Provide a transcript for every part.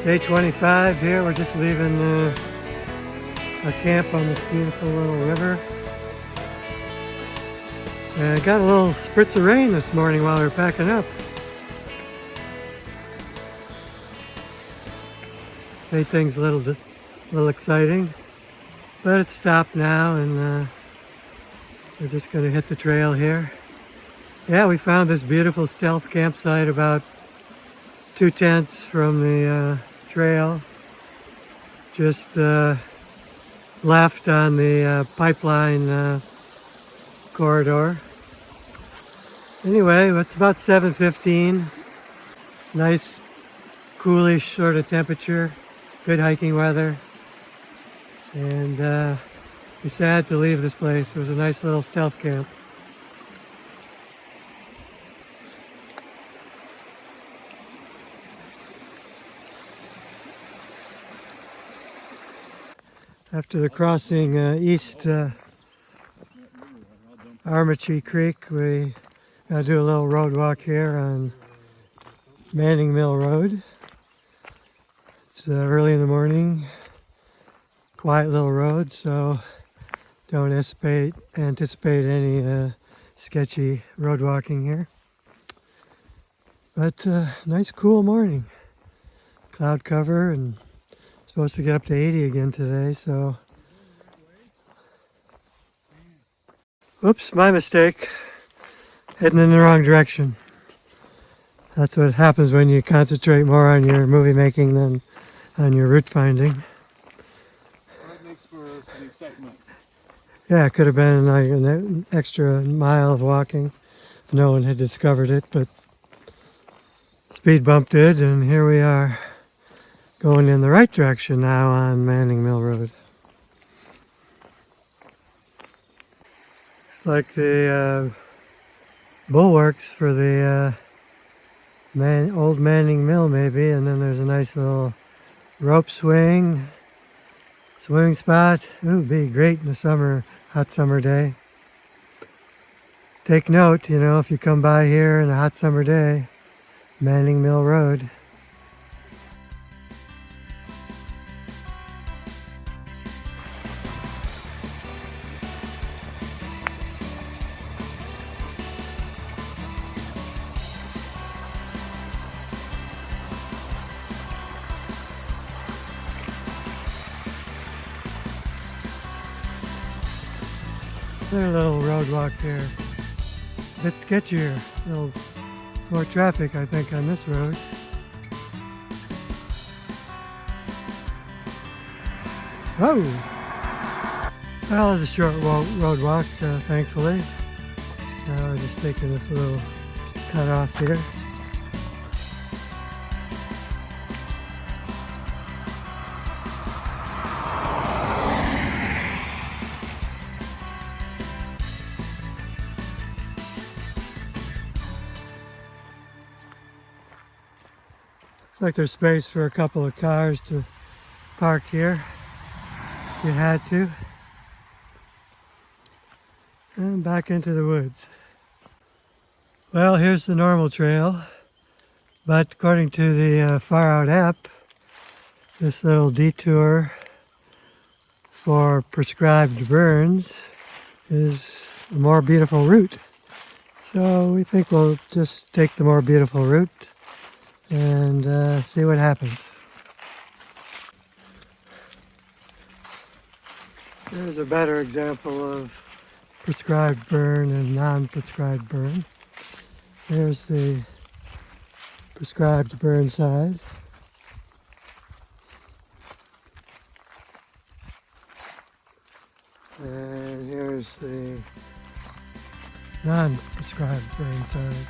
Day 25 here. We're just leaving our camp on this beautiful little river. And got a little spritz of rain this morning while we were packing up. Made things a little exciting. But it's stopped now, and we're just going to hit the trail here. Yeah, we found this beautiful stealth campsite about 2 tents from the trail. Just left on the pipeline corridor. Anyway, it's about 7:15. Nice, coolish sort of temperature. Good hiking weather. And we sad to leave this place. It was a nice little stealth camp. After the crossing east Armuchee Creek, we gotta do a little road walk here on Manning Mill Road. It's early in the morning, quiet little road, so don't anticipate any sketchy road walking here. But nice cool morning. Cloud cover, and supposed to get up to 80 again today, so. Oops, my mistake. Heading in the wrong direction. That's what happens when you concentrate more on your movie making than on your route finding. That makes for some excitement. Yeah, it could have been like an extra mile of walking if no one had discovered it, but speed bump did, and here we are going in the right direction now on Manning Mill Road. It's like the bulwarks for the old Manning Mill maybe, and then there's a nice little rope swing spot. Ooh, it'd be great in a hot summer day. Take note, if you come by here in a hot summer day, Manning Mill Road. Another little road walk here. A bit sketchier. A little more traffic, I think, on this road. Oh! Well, it's a short road walk, thankfully. Now we're just taking this little cut off here. Looks like there's space for a couple of cars to park here if you had to. And back into the woods. Well, here's the normal trail, but according to the Far Out app, this little detour for prescribed burns is a more beautiful route. So we think we'll just take the more beautiful route and see what happens. Here's a better example of prescribed burn and non-prescribed burn. Here's the prescribed burn size. And here's the non-prescribed burn size.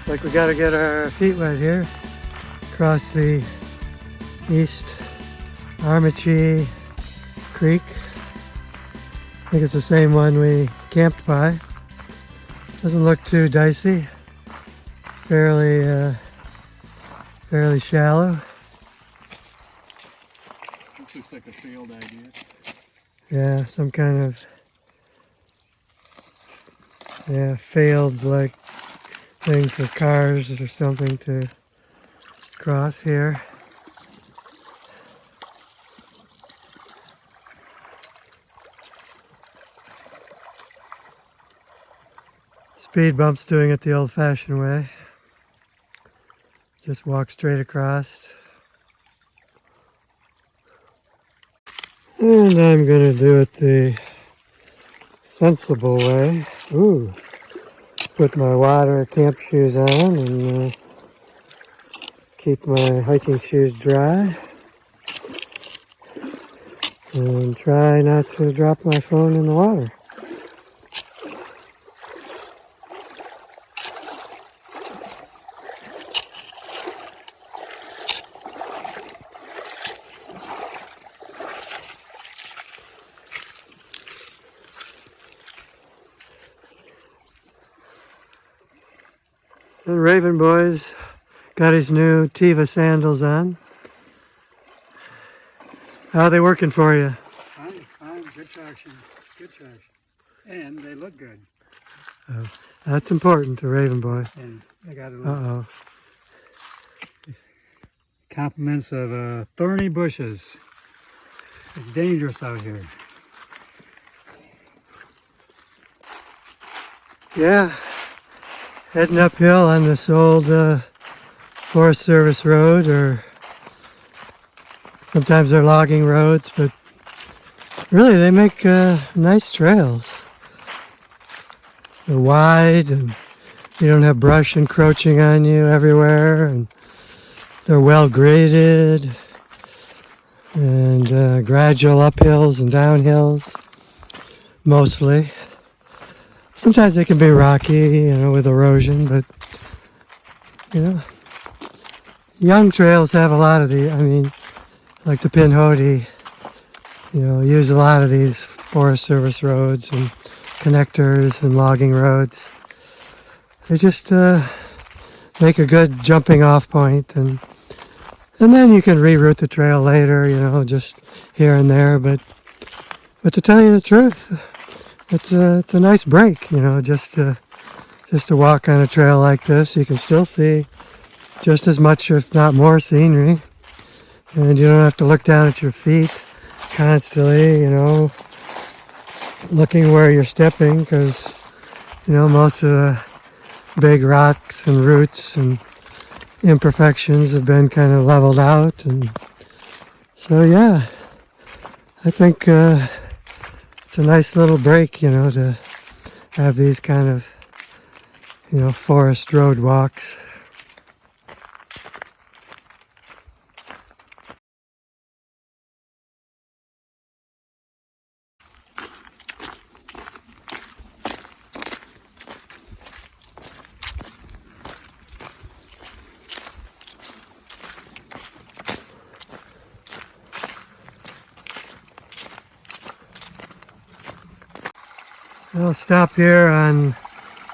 Like we gotta get our feet wet here. across the East Armuchee Creek. I think it's the same one we camped by. Doesn't look too dicey. Fairly shallow. This looks like a failed idea. Yeah, some kind of failed like thing for cars or something to cross here. Speed bumps doing it the old-fashioned way. Just walk straight across. And I'm going to do it the sensible way. Ooh. Put my water camp shoes on and keep my hiking shoes dry. And try not to drop my phone in the water. The Raven Boy's got his new Tiva sandals on. How are they working for you? Fine, good traction. And they look good. Oh, that's important to Raven Boy. And I got Uh-oh. compliments of thorny bushes. It's dangerous out here. Yeah, heading uphill on this old Forest Service road, or sometimes they're logging roads, but really they make nice trails. They're wide and you don't have brush encroaching on you everywhere, and they're well graded and gradual uphills and downhills mostly. Sometimes they can be rocky, with erosion, but, young trails have a lot of like the Pinhoti, use a lot of these Forest Service roads and connectors and logging roads. They just make a good jumping off point, and then you can reroute the trail later, just here and there, but to tell you the truth, it's a nice break, just to walk on a trail like this. You can still see just as much, if not more, scenery, and you don't have to look down at your feet constantly, looking where you're stepping, because most of the big rocks and roots and imperfections have been kind of leveled out, and so yeah, I think it's a nice little break, to have these kind of, forest road walks. I'll stop here on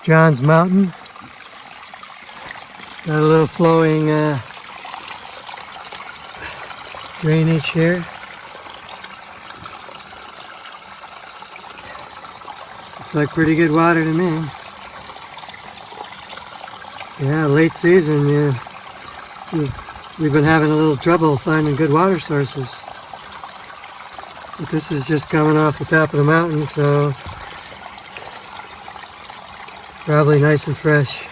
John's Mountain. Got a little flowing drainage here. Looks like pretty good water to me. Yeah, late season, we've been having a little trouble finding good water sources. But this is just coming off the top of the mountain, so probably nice and fresh.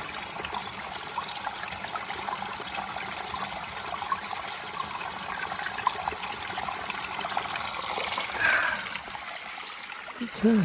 Okay.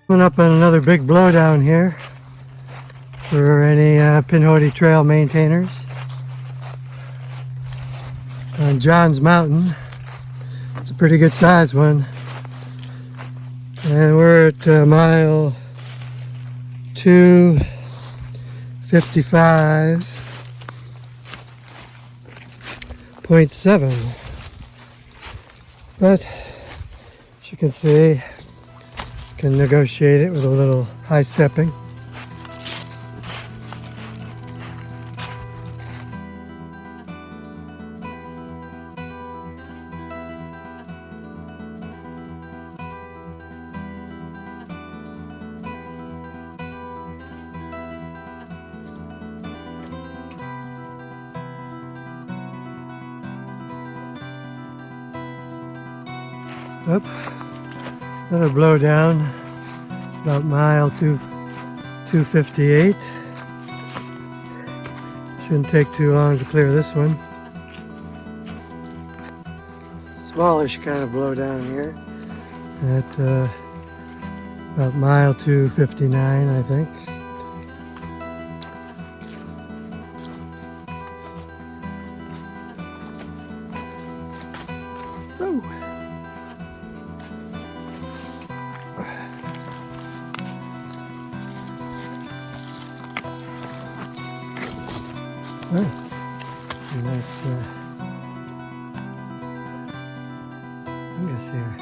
Coming up on another big blowdown here for any Pinhoti Trail maintainers on Johns Mountain. It's a pretty good size one, and we're at mile 255.7, but as you can see, can negotiate it with a little high stepping. Up, another blowdown, about mile 258. Shouldn't take too long to clear this one. Smallish kind of blowdown here at about mile 259, I think. Oh. Oh, nice fungus here.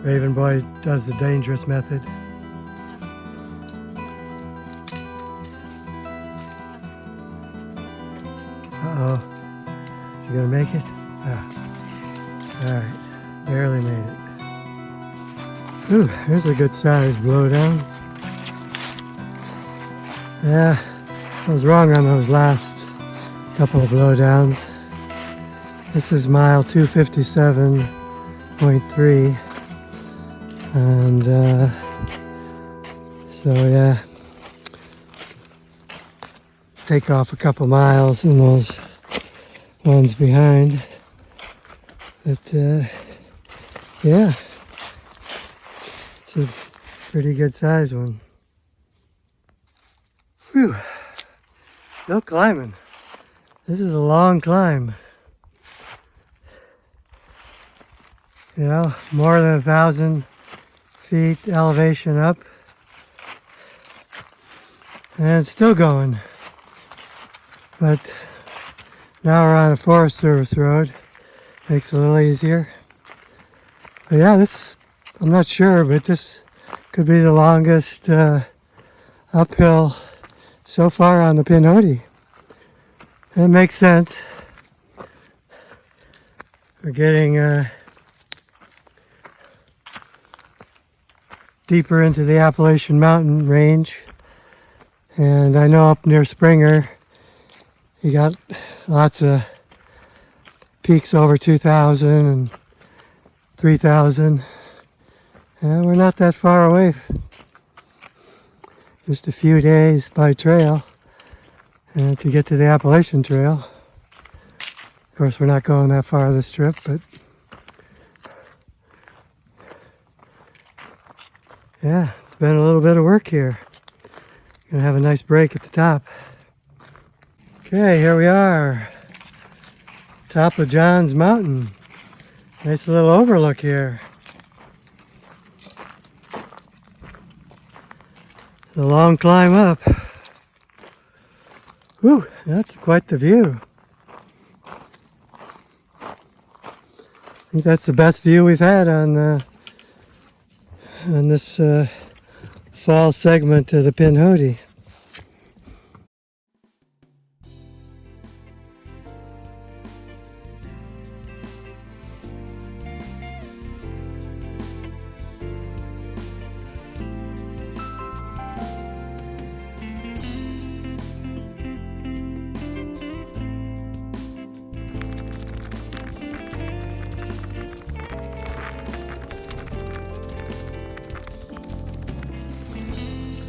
Raven Boy does the dangerous method. Uh-oh. Is he gonna make it? Ah. Alright. Barely made it. Ooh, there's a good size blowdown. Yeah, I was wrong on those last couple of blowdowns. This is mile 257.3. And so yeah, take off a couple miles in those ones behind, but yeah, it's a pretty good size one. Whew, still climbing. This is a long climb. You know, more than 1,000 feet elevation up, and it's still going. But now we're on a Forest Service road. Makes it a little easier. But yeah, this, I'm not sure, but this could be the longest uphill so far on the Pinhoti. And it makes sense. We're getting deeper into the Appalachian Mountain range. And I know up near Springer, you got lots of peaks over 2,000 and 3,000. And we're not that far away. Just a few days by trail and to get to the Appalachian Trail. Of course, we're not going that far this trip, but yeah, it's been a little bit of work here. Gonna have a nice break at the top. Okay, here we are. Top of Johns Mountain. Nice little overlook here. A long climb up. Whew, that's quite the view. I think that's the best view we've had on this fall segment of the Pinhoti.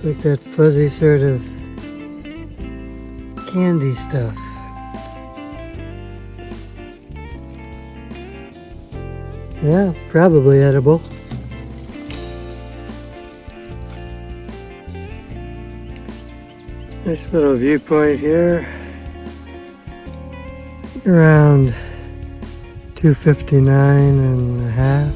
like that fuzzy sort of candy stuff. Yeah, probably edible. Nice little viewpoint here. Around 259 and a half.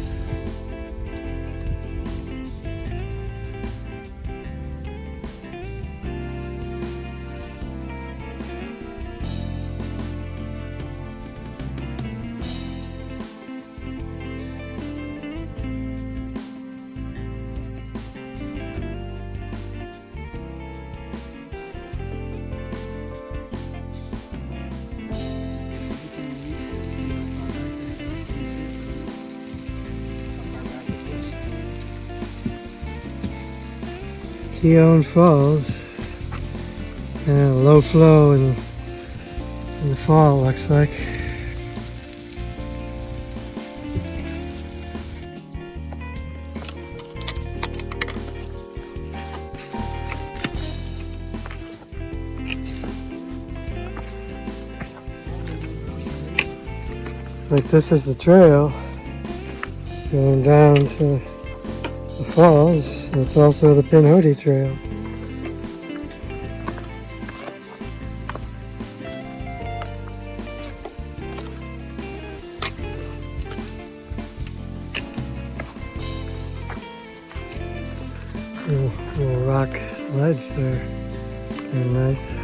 Keown Falls, and low flow in the fall, looks like. Looks like this is the trail going down to the falls. It's also the Pinhoti Trail. Little rock ledge there. Very nice.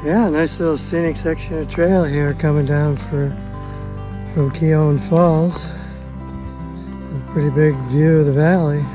Yeah, nice little scenic section of trail here coming down from Keown Falls. A pretty big view of the valley.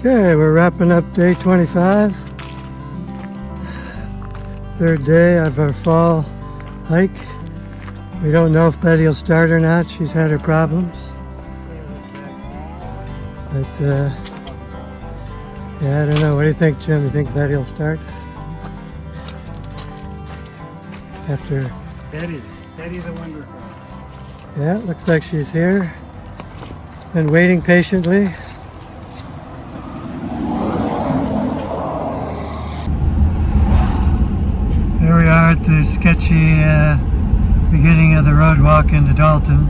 Okay, we're wrapping up day 25. Third day of our fall hike. We don't know if Betty will start or not. She's had her problems. But, yeah, I don't know. What do you think, Jim? You think Betty will start? After... Betty the wonder. Yeah, it looks like she's here. Been waiting patiently. Here we are at the sketchy Beginning of the road walk into Dalton.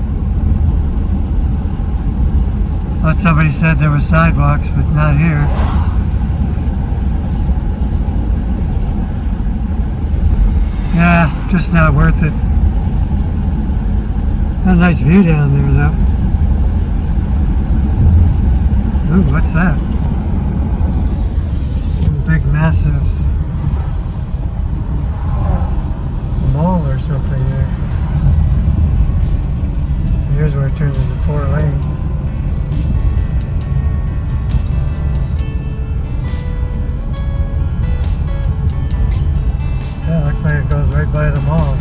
Thought somebody said there were sidewalks, but not here. Yeah, just not worth it. Got a nice view down there, though. Ooh, what's that? Some big, massive mall or something there. Here's where it turns into 4 lanes. Yeah, looks like it goes right by the mall.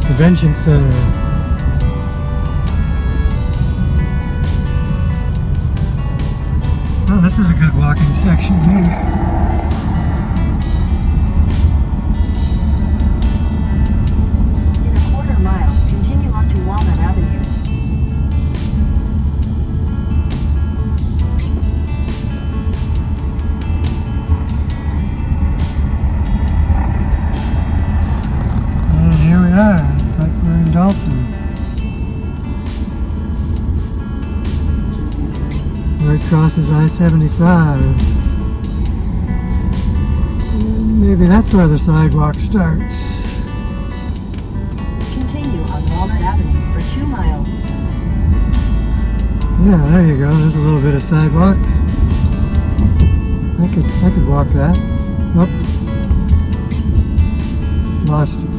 Convention Center. Oh, this is a good walking section here. In a quarter mile, continue onto Walnut Avenue. And here we are. It's like we're in Dalton. Where it crosses I-75. Maybe that's where the sidewalk starts. Continue on Walnut Avenue for 2 miles. Yeah, there you go. There's a little bit of sidewalk. I could walk that. Nope. Lost it.